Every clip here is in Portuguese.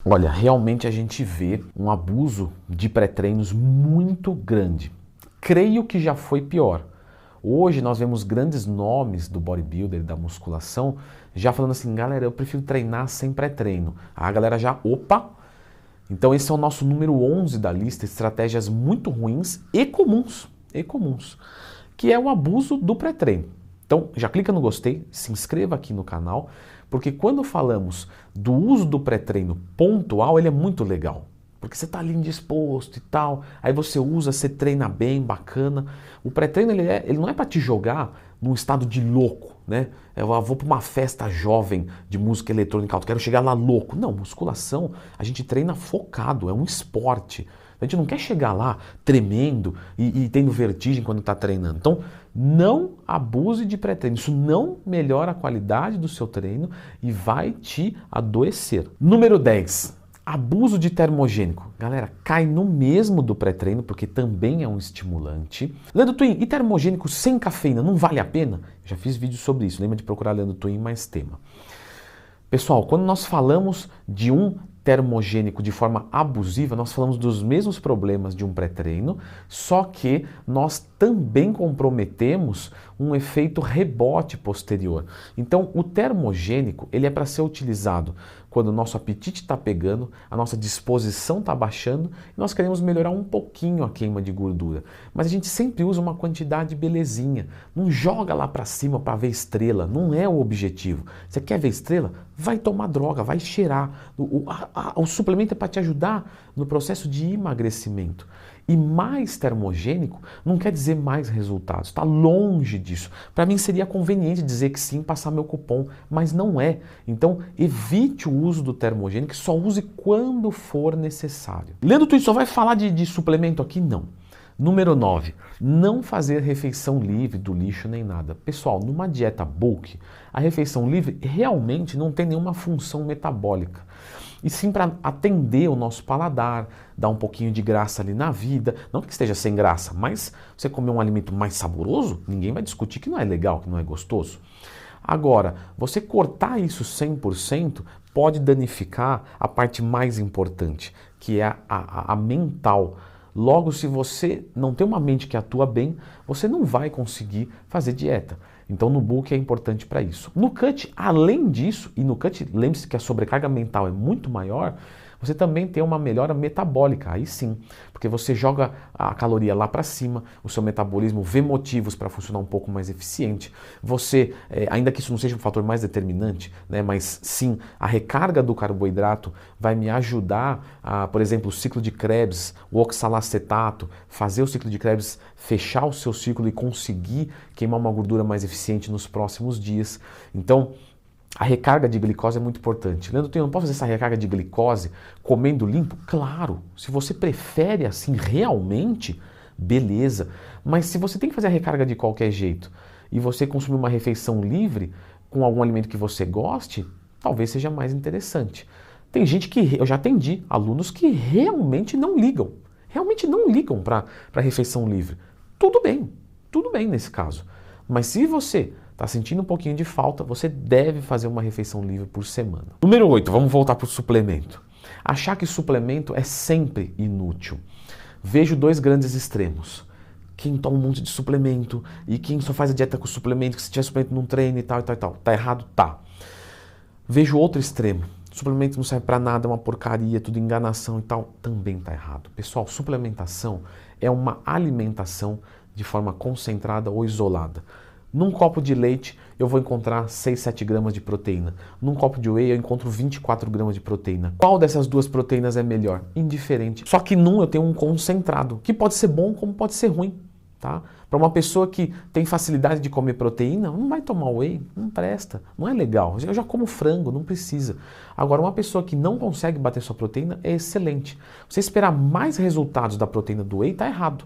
Olha, realmente a gente vê um abuso de pré-treinos muito grande. Creio que já foi pior. Hoje nós vemos grandes nomes do bodybuilder, da musculação, já falando assim, galera, eu prefiro treinar sem pré-treino. A galera já, opa! Então esse é o nosso número 11 da lista, estratégias muito ruins e comuns, que é o abuso do pré-treino. Então já clica no gostei, se inscreva aqui no canal, porque quando falamos do uso do pré-treino pontual, ele é muito legal. Porque você está ali indisposto e tal, aí você usa, você treina bem, bacana. O pré-treino ele não é para te jogar num estado de louco, né? Eu vou para uma festa jovem de música eletrônica alta, quero chegar lá louco. Não, musculação a gente treina focado, é um esporte. A gente não quer chegar lá tremendo e tendo vertigem quando está treinando. Então, não abuse de pré-treino. Isso não melhora a qualidade do seu treino e vai te adoecer. Número 10. Abuso de termogênico. Galera, cai no mesmo do pré-treino, porque também é um estimulante. Leandro Twin, e termogênico sem cafeína, não vale a pena? Já fiz vídeo sobre isso, lembra de procurar Leandro Twin mais tema. Pessoal, quando nós falamos de um termogênico de forma abusiva, nós falamos dos mesmos problemas de um pré-treino, só que nós também comprometemos um efeito rebote posterior. Então, o termogênico, ele é para ser utilizado quando o nosso apetite está pegando, a nossa disposição está baixando e nós queremos melhorar um pouquinho a queima de gordura. Mas a gente sempre usa uma quantidade belezinha. Não joga lá para cima para ver estrela, não é o objetivo. Você quer ver estrela? Vai tomar droga, vai cheirar. O suplemento é para te ajudar no processo de emagrecimento. E mais termogênico não quer dizer mais resultados, está longe disso. Para mim seria conveniente dizer que sim, passar meu cupom, mas não é. Então evite o uso do termogênico, só use quando for necessário. Leandro, tu só vai falar de suplemento aqui? Não. Número 9, não fazer refeição livre do lixo nem nada. Pessoal, numa dieta bulk, a refeição livre realmente não tem nenhuma função metabólica. E sim para atender o nosso paladar, dar um pouquinho de graça ali na vida. Não que esteja sem graça, mas você comer um alimento mais saboroso, ninguém vai discutir que não é legal, que não é gostoso. Agora, você cortar isso 100% pode danificar a parte mais importante, que é a mental. Logo, se você não tem uma mente que atua bem, você não vai conseguir fazer dieta. Então no bulk é importante para isso. No cut, além disso, e no cut, lembre-se que a sobrecarga mental é muito maior, você também tem uma melhora metabólica, aí sim, porque você joga a caloria lá para cima, o seu metabolismo vê motivos para funcionar um pouco mais eficiente. Você, ainda que isso não seja um fator mais determinante, né, mas sim, a recarga do carboidrato vai me ajudar a, por exemplo, o ciclo de Krebs, o oxalacetato, fazer o ciclo de Krebs fechar o seu ciclo e conseguir queimar uma gordura mais eficiente nos próximos dias. Então, a recarga de glicose é muito importante. Leandro, eu não posso fazer essa recarga de glicose comendo limpo? Claro, se você prefere assim realmente, beleza. Mas se você tem que fazer a recarga de qualquer jeito e você consumir uma refeição livre com algum alimento que você goste, talvez seja mais interessante. Tem gente que, eu já atendi alunos que realmente não ligam para a refeição livre. Tudo bem nesse caso. Mas se você está sentindo um pouquinho de falta, você deve fazer uma refeição livre por semana. Número 8, vamos voltar para o suplemento. Achar que suplemento é sempre inútil. Vejo dois grandes extremos. Quem toma um monte de suplemento e quem só faz a dieta com suplemento, que se tiver suplemento não treina e tal. Tá errado? Tá. Vejo outro extremo. Suplemento não serve para nada, é uma porcaria, tudo enganação e tal. Também tá errado. Pessoal, suplementação é uma alimentação de forma concentrada ou isolada. Num copo de leite eu vou encontrar 6, 7 gramas de proteína. Num copo de whey eu encontro 24 gramas de proteína. Qual dessas duas proteínas é melhor? Indiferente. Só que num eu tenho um concentrado, que pode ser bom como pode ser ruim. Tá? Para uma pessoa que tem facilidade de comer proteína, não vai tomar whey, não presta, não é legal. Eu já como frango, não precisa. Agora, uma pessoa que não consegue bater sua proteína é excelente. Você esperar mais resultados da proteína do whey está errado.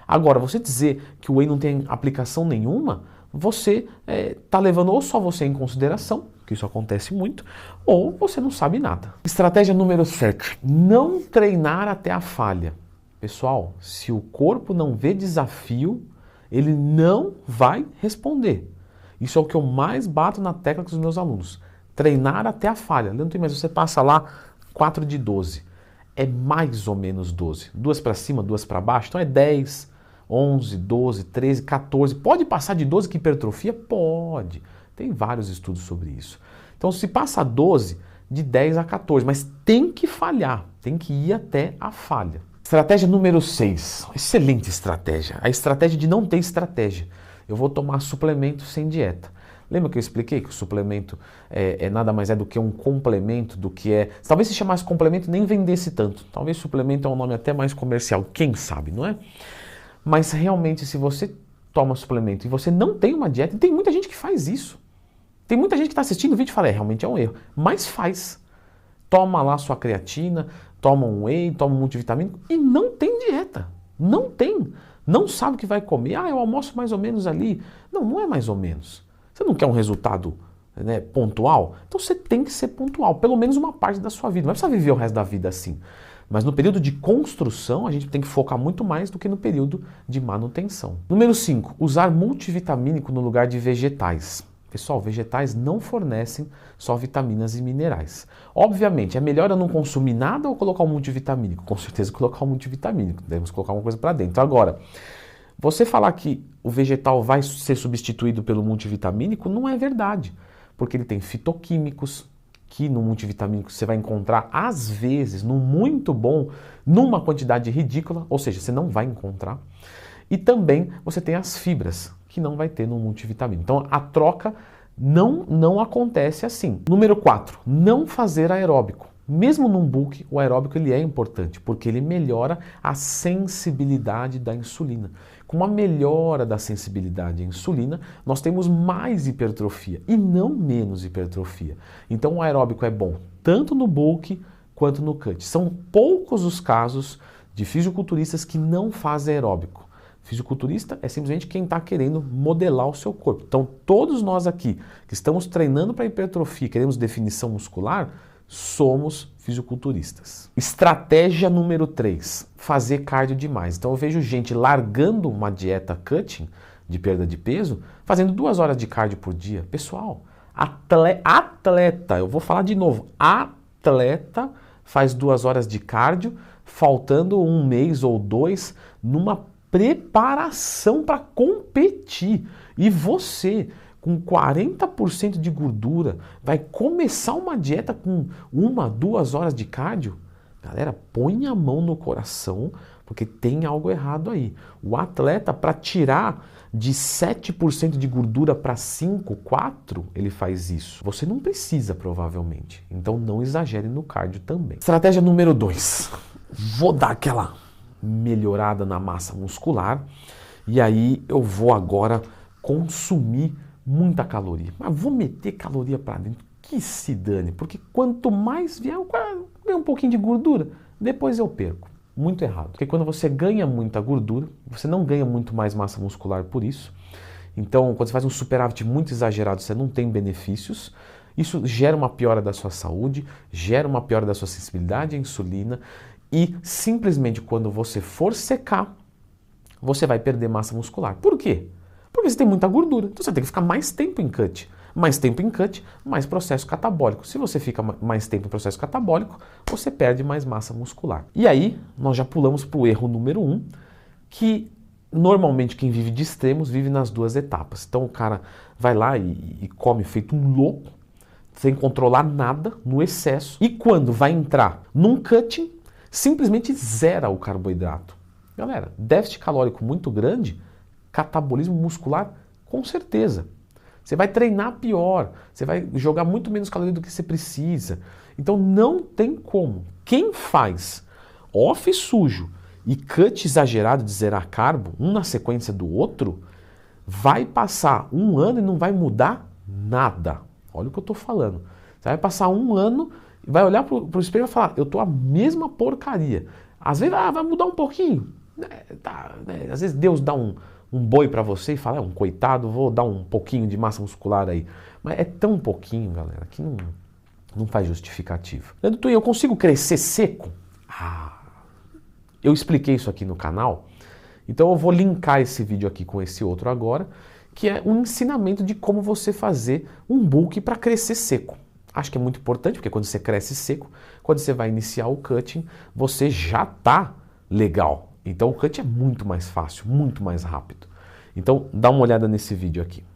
Agora, você dizer que o whey não tem aplicação nenhuma, você está levando ou só você em consideração, que isso acontece muito, ou você não sabe nada. Estratégia número 7, não treinar até a falha. Pessoal, se o corpo não vê desafio, ele não vai responder. Isso é o que eu mais bato na tecla com os meus alunos. Treinar até a falha. Leandro, mas você passa lá 4 de 12. É mais ou menos 12. 2 para cima, 2 para baixo. Então é 10, 11, 12, 13, 14. Pode passar de 12 que hipertrofia? Pode. Tem vários estudos sobre isso. Então se passa 12, de 10 a 14. Mas tem que falhar. Tem que ir até a falha. Estratégia número 6. Excelente estratégia. A estratégia de não ter estratégia. Eu vou tomar suplemento sem dieta. Lembra que eu expliquei que o suplemento nada mais é do que um complemento do que é... Talvez se chamasse complemento nem vendesse tanto. Talvez suplemento é um nome até mais comercial. Quem sabe, não é? Mas realmente se você toma suplemento e você não tem uma dieta, e tem muita gente que faz isso. Tem muita gente que está assistindo o vídeo e fala, realmente é um erro. Mas faz. Toma lá sua creatina, toma um whey, toma um multivitamínico e não tem dieta. Não tem. Não sabe o que vai comer. Ah, eu almoço mais ou menos ali. Não, não é mais ou menos. Você não quer um resultado, né, pontual? Então você tem que ser pontual, pelo menos uma parte da sua vida. Não é precisa viver o resto da vida assim. Mas no período de construção, a gente tem que focar muito mais do que no período de manutenção. Número 5, usar multivitamínico no lugar de vegetais. Pessoal, vegetais não fornecem só vitaminas e minerais. Obviamente, é melhor eu não consumir nada ou colocar um multivitamínico? Com certeza colocar um multivitamínico, devemos colocar uma coisa para dentro. Agora, você falar que o vegetal vai ser substituído pelo multivitamínico não é verdade, porque ele tem fitoquímicos, que no multivitamínico você vai encontrar, às vezes, no muito bom, numa quantidade ridícula, ou seja, você não vai encontrar. E também você tem as fibras, que não vai ter no multivitamínico. Então a troca não acontece assim. Número 4, não fazer aeróbico. Mesmo num bulk, o aeróbico ele é importante, porque ele melhora a sensibilidade da insulina. Com uma melhora da sensibilidade à insulina, nós temos mais hipertrofia e não menos hipertrofia. Então o aeróbico é bom tanto no bulk quanto no cut. São poucos os casos de fisiculturistas que não fazem aeróbico. Fisiculturista é simplesmente quem está querendo modelar o seu corpo. Então todos nós aqui que estamos treinando para hipertrofia, queremos definição muscular, somos fisiculturistas. Estratégia número 3, fazer cardio demais. Então eu vejo gente largando uma dieta cutting, de perda de peso, fazendo 2 horas de cardio por dia. Pessoal, atleta, eu vou falar de novo, atleta faz 2 horas de cardio, faltando 1 mês ou 2, numa preparação para competir. E você, com 40% de gordura, vai começar uma dieta com 1, 2 horas de cardio? Galera, põe a mão no coração, porque tem algo errado aí. O atleta, para tirar de 7% de gordura para 5, 4, ele faz isso. Você não precisa, provavelmente. Então não exagere no cardio também. Estratégia número 2. Vou dar aquela melhorada na massa muscular e aí eu vou agora consumir muita caloria. Mas vou meter caloria para dentro, que se dane, porque quanto mais vier, eu ganho um pouquinho de gordura, depois eu perco. Muito errado. Porque quando você ganha muita gordura, você não ganha muito mais massa muscular por isso. Então, quando você faz um superávit muito exagerado, você não tem benefícios. Isso gera uma piora da sua saúde, gera uma piora da sua sensibilidade à insulina. E simplesmente quando você for secar, você vai perder massa muscular. Por quê? Porque você tem muita gordura. Então você tem que ficar mais tempo em cut. Mais tempo em cut, mais processo catabólico. Se você fica mais tempo em processo catabólico, você perde mais massa muscular. E aí, nós já pulamos para o erro número 1, que normalmente quem vive de extremos vive nas 2 etapas. Então o cara vai lá e come feito um louco, sem controlar nada, no excesso. E quando vai entrar num cutting, simplesmente zera o carboidrato. Galera, déficit calórico muito grande, catabolismo muscular, com certeza. Você vai treinar pior, você vai jogar muito menos caloria do que você precisa. Então não tem como. Quem faz off sujo e cut exagerado de zerar carbo, um na sequência do outro, vai passar 1 ano e não vai mudar nada. Olha o que eu estou falando. Você vai passar 1 ano e vai olhar para o espelho e vai falar, eu estou a mesma porcaria. Às vezes vai mudar um pouquinho. Às vezes Deus dá um boi para você e fala, um coitado, vou dar um pouquinho de massa muscular aí. Mas é tão pouquinho, galera, que não faz justificativa. Leandro, eu consigo crescer seco? Eu expliquei isso aqui no canal, então eu vou linkar esse vídeo aqui com esse outro agora, que é um ensinamento de como você fazer um bulk para crescer seco. Acho que é muito importante, porque quando você cresce seco, quando você vai iniciar o cutting, você já está legal. Então o cut é muito mais fácil, muito mais rápido. Então dá uma olhada nesse vídeo aqui.